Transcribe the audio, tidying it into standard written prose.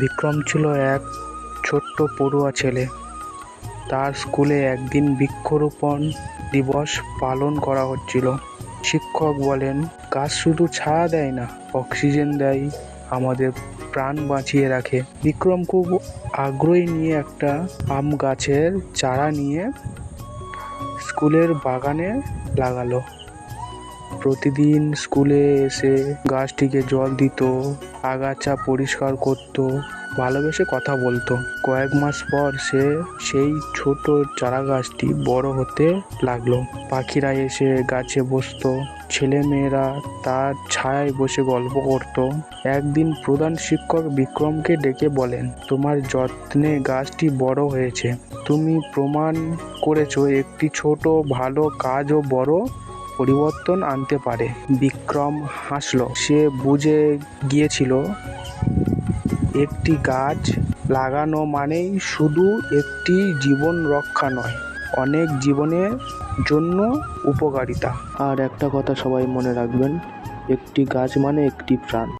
বিক্রম ছিল এক ছোট্ট পড়ুয়া ছেলে। তার স্কুলে একদিন বৃক্ষরোপণ দিবস পালন করা হচ্ছিল। শিক্ষক বলেন, গাছ শুধু ছায়া দেয় না, অক্সিজেন দেয়, আমাদের প্রাণ বাঁচিয়ে রাখে। বিক্রম খুব আগ্রহী নিয়ে একটা আম গাছের চারা নিয়ে স্কুলের বাগানে লাগালো। প্রতিদিন স্কুলে এসে গাছটিকে জল দিত, আগাছা পরিষ্কার করত, ভালোবেসে কথা বলতো। কয়েক মাস পর সেই ছোট চারা গাছটি বড় হতে লাগলো। পাখিরা এসে গাছে বসতো, ছেলেমেয়েরা তার ছায়ায় বসে গল্প করত। একদিন প্রধান শিক্ষক বিক্রমকে ডেকে বলেন, তোমার যত্নে গাছটি বড় হয়েছে। তুমি প্রমাণ করেছো একটি ছোট ভালো কাজও বড় পরিবর্তন আনতে পারে। বিক্রম হাসলো। সে বুঝে গিয়েছিল একটি গাছ লাগানো মানেই শুধু একটি জীবন রক্ষা নয়, অনেক জীবনের জন্য উপকারিতা। আর একটা কথা সবাই মনে রাখবেন, একটি গাছ মানে একটি প্রাণ।